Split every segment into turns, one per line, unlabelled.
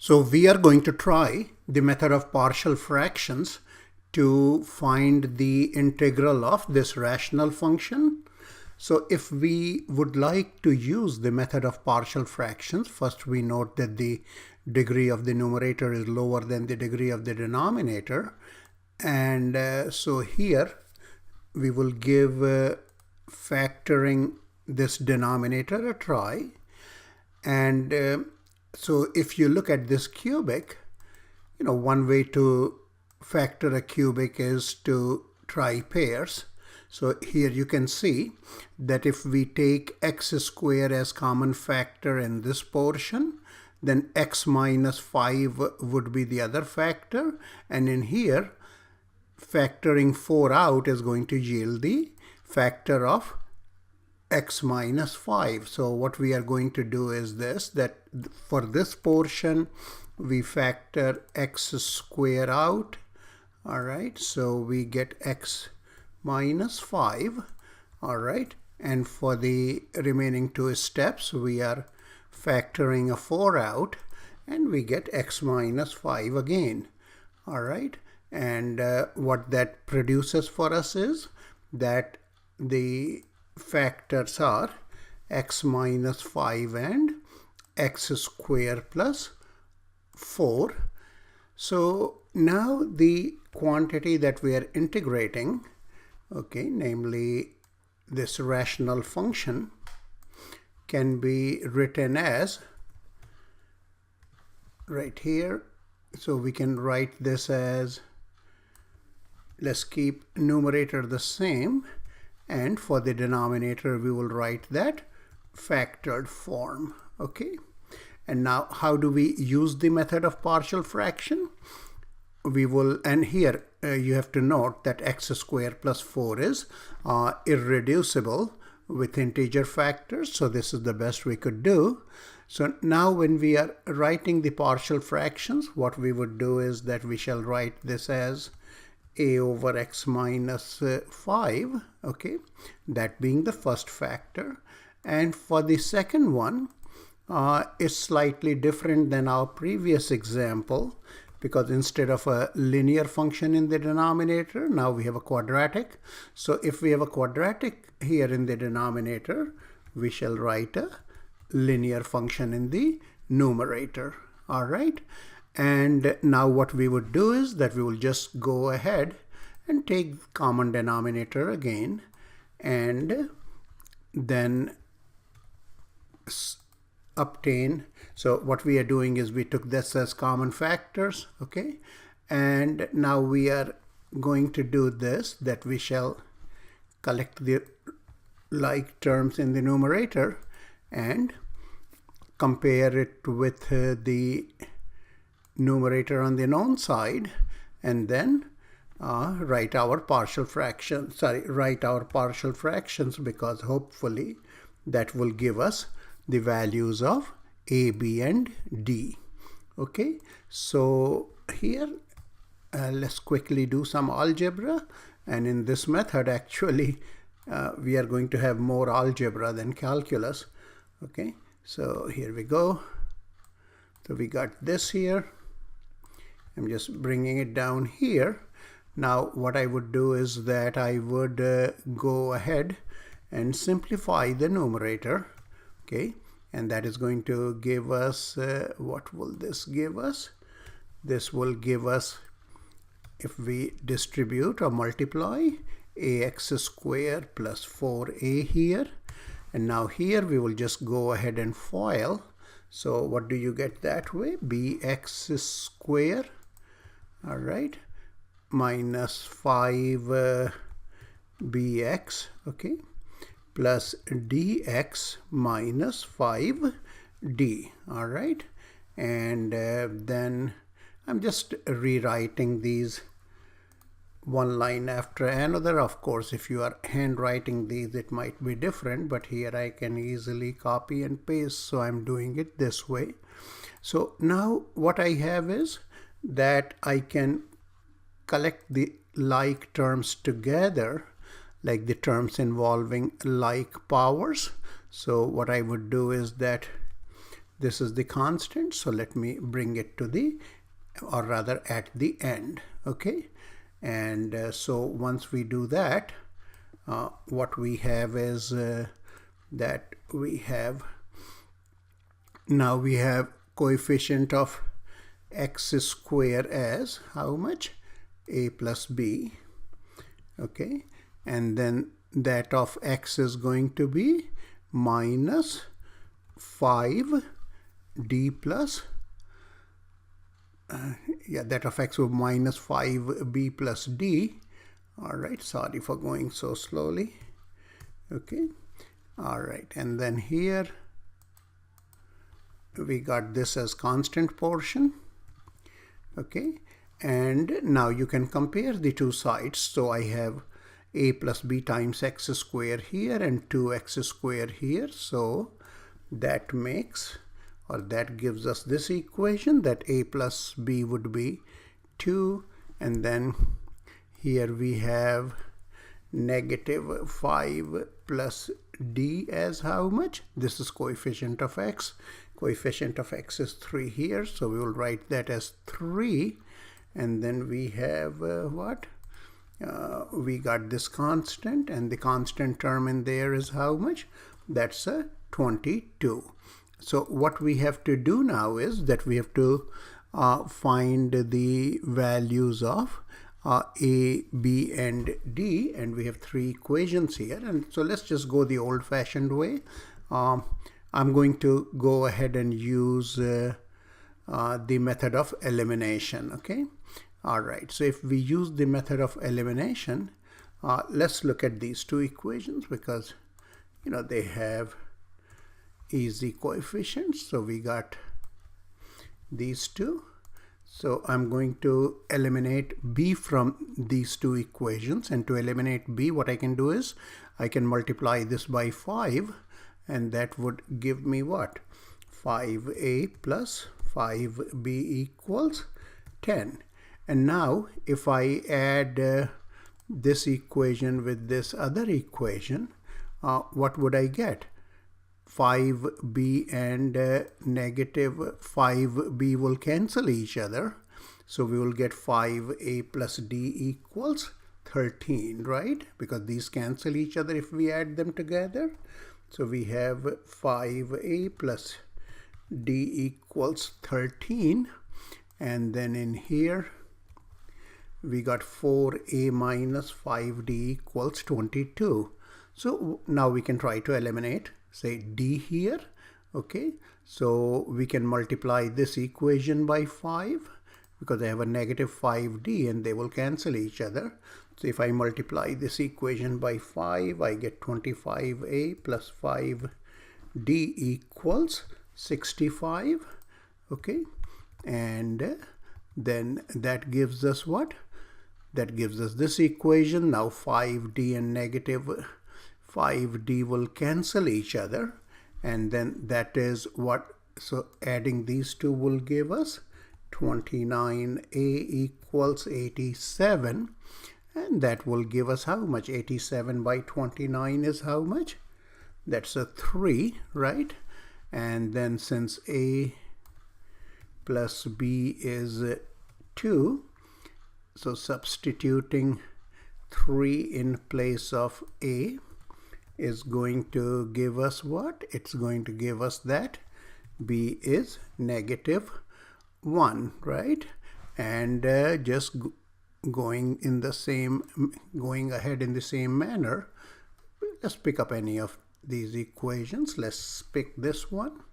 So we are going to try the method of partial fractions to find the integral of this rational function. So if we would like to use the method of partial fractions, first we note that the degree of the numerator is lower than the degree of the denominator. And so here we will give factoring this denominator a try. And so if you look at this cubic, one way to factor a cubic is to try pairs. So here you can see that if we take x squared as common factor in this portion, then x minus 5 would be the other factor. And in here, factoring 4 out is going to yield the factor of x minus 5. So what we are going to do is this, that for this portion we factor x squared out. All right, so we get x minus 5. All right, and for the remaining two steps we are factoring a 4 out and we get x minus 5 again. All right, and what that produces for us is that the factors are x minus 5 and x squared plus 4. So now the quantity that we are integrating, okay, namely this rational function, can be written as right here. So we can write this as, let's keep numerator the same, and for the denominator we will write that factored form. Okay, and now how do we use the method of partial fraction? We will, and here you have to note that x squared plus 4 is irreducible with integer factors, so this is the best we could do. So now when we are writing the partial fractions, what we would do is that we shall write this as a over x minus 5, okay, that being the first factor. And for the second one, it's slightly different than our previous example, because instead of a linear function in the denominator, now we have a quadratic. So if we have a quadratic here in the denominator, we shall write a linear function in the numerator. All right. And now what we would do is that we will just go ahead and take common denominator again, and then obtain. So what we are doing is we took this as common factors, okay, and now we are going to do this, that we shall collect the like terms in the numerator and compare it with the numerator on the known side, and then write our partial fractions, because hopefully that will give us the values of a, b, and d. Okay, so here let's quickly do some algebra, and in this method actually we are going to have more algebra than calculus. Okay, so here we go. So we got this here. I'm just bringing it down here. Now what I would do is that I would go ahead and simplify the numerator, okay, and that is going to give us, what will this give us? This will give us, if we distribute or multiply, ax squared plus 4a here, and now here we will just go ahead and FOIL. So what do you get that way? Bx squared, all right, minus 5 bx, okay, plus dx minus 5d. All right, and then I'm just rewriting these one line after another. Of course, if you are handwriting these, it might be different, but here I can easily copy and paste, so I'm doing it this way. So now what I have is that I can collect the like terms together, like the terms involving like powers. So what I would do is that This is the constant, so let me bring it to the, or rather at the end, okay? And so once we do that, what we have is that we have, now we have coefficient of x square as how much? A plus b, okay? And then that of x is going to be minus 5d plus, that of x will minus 5b plus d. All right, sorry for going so slowly. Okay, all right, and then here we got this as constant portion. Okay, and now you can compare the two sides. So I have a plus b times x square here and 2x square here. So that makes, or that gives us this equation, that a plus b would be 2, and then here we have negative 5 plus d as how much? This is coefficient of x. Coefficient of x is 3 here, so we will write that as 3, and then we have what? We got this constant, and the constant term in there is how much? That's 22. So what we have to do now is that we have to find the values of a, b, and d, and we have 3 equations here. And so let's just go the old-fashioned way. I'm going to go ahead and use the method of elimination, okay? All right, so if we use the method of elimination, let's look at these 2 equations because, you know, they have easy coefficients. So we got these 2. So I'm going to eliminate b from these 2 equations, and to eliminate b, what I can do is I can multiply this by 5, and that would give me what? 5a plus 5b equals 10. And now if I add this equation with this other equation, what would I get? 5b and negative 5b will cancel each other. So we will get 5a plus d equals 13, right? Because these cancel each other if we add them together. So we have 5a plus d equals 13. And then in here, we got 4a minus 5d equals 22. So now we can try to eliminate, say, d here. Okay, so we can multiply this equation by 5 because I have a negative 5d and they will cancel each other. So if I multiply this equation by 5, I get 25a plus 5d equals 65. Okay, and then that gives us what? That gives us this equation. Now 5d and negative 5d will cancel each other, and then that is what, so adding these 2 will give us 29a equals 87, and that will give us how much? 87 by 29 is how much? That's a 3, right? And then since a plus b is 2, so substituting 3 in place of a is going to give us what? It's going to give us that b is negative 1, right? And just going ahead in the same manner, let's pick up any of these equations. Let's pick this one.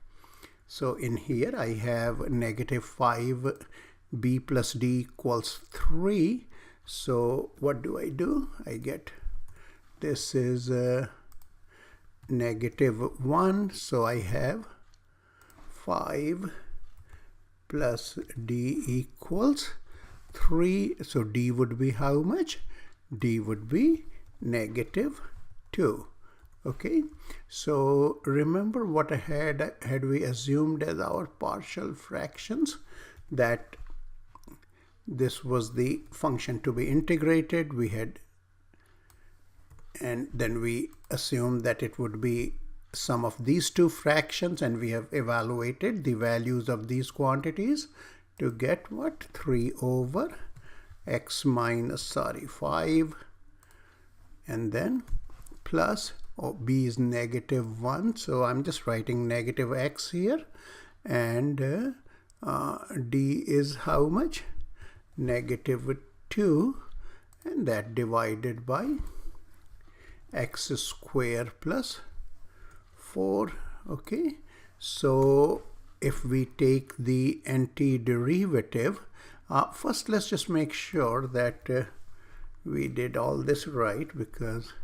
So in here I have negative 5b plus d equals 3. So what do? I get, this is negative 1. So I have 5 plus d equals 3. So d would be how much? D would be negative 2. Okay, so remember what I had we assumed as our partial fractions, that this was the function to be integrated. We had, and then we assumed that it would be sum of these two fractions, and we have evaluated the values of these quantities to get what? 3 over x minus 5, and then plus, b is -1, so I'm just writing negative x here, and d is how much? -2, and that divided by x square plus 4. Okay, so if we take the antiderivative, first let's just make sure that we did all this right, because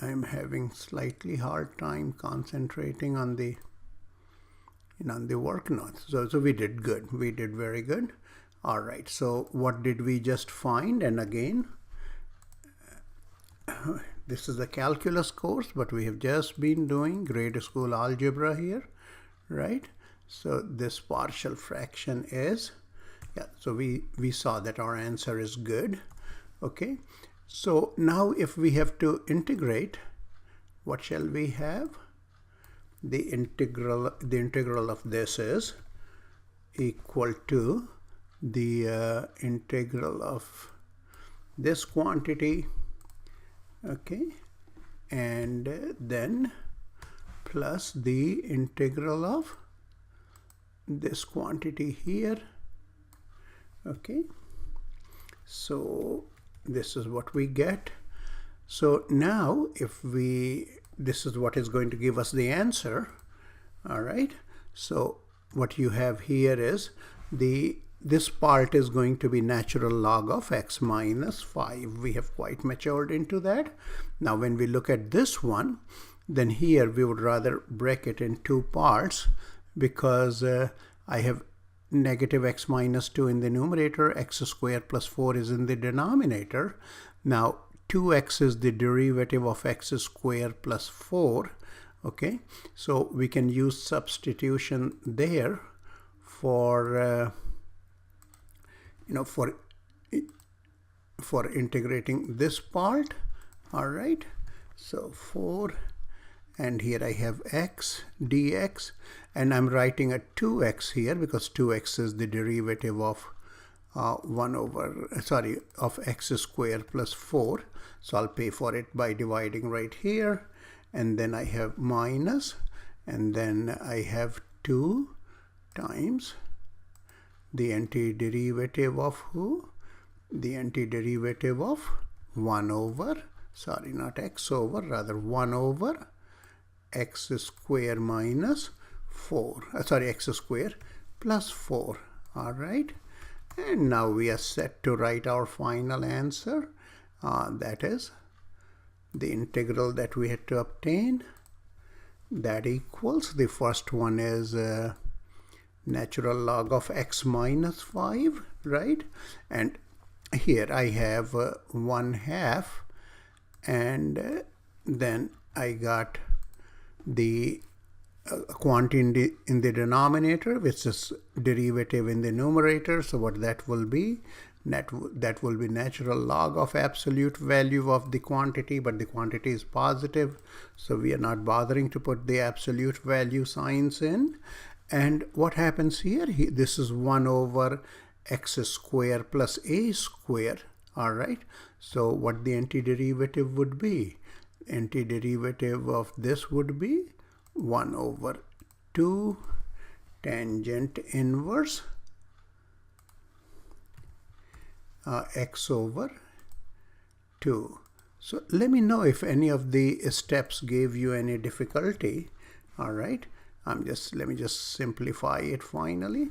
I'm having slightly hard time concentrating on the work notes. So we did good. We did very good. All right. So what did we just find? And again, this is a calculus course, but we have just been doing grade school algebra here, right? So this partial fraction is, yeah, so we saw that our answer is good. Okay, so now if we have to integrate, what shall we have? The integral of this is equal to the integral of this quantity, okay, and then plus the integral of this quantity here. Okay, so this is what we get. So now if this is what is going to give us the answer. All right, so what you have here is this part is going to be natural log of x minus 5. We have quite matured into that. Now when we look at this one, then here we would rather break it in two parts, because I have negative x minus 2 in the numerator, x squared plus 4 is in the denominator. Now 2x is the derivative of x squared plus 4. Okay, so we can use substitution there for for integrating this part. All right, so 4, and here I have x dx, and I'm writing a 2x here because 2x is the derivative of of x squared plus 4. So I'll pay for it by dividing right here, and then I have minus, and then I have 2 times the antiderivative of who? The antiderivative of 1 over, sorry, not x over, rather 1 over x square minus 4, x square plus 4. All right, and now we are set to write our final answer. That is the integral that we had to obtain. That equals, the first one is natural log of x minus 5, right? And here I have 1/2, and then I got the quantity in the denominator, which is derivative in the numerator. So what that will be? That will be natural log of absolute value of the quantity, but the quantity is positive, so we are not bothering to put the absolute value signs in. And what happens here? This is 1 over x square plus a square. All right, so what the antiderivative would be? Antiderivative of this would be 1 over 2 tangent inverse x over 2. So let me know if any of the steps gave you any difficulty. All right, let me just simplify it finally,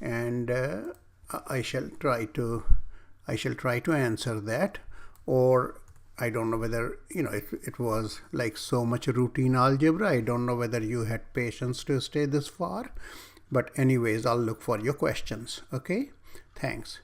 and I shall try to answer that. Or I don't know whether, it was like so much routine algebra. I don't know whether you had patience to stay this far, but anyways, I'll look for your questions. Okay, thanks.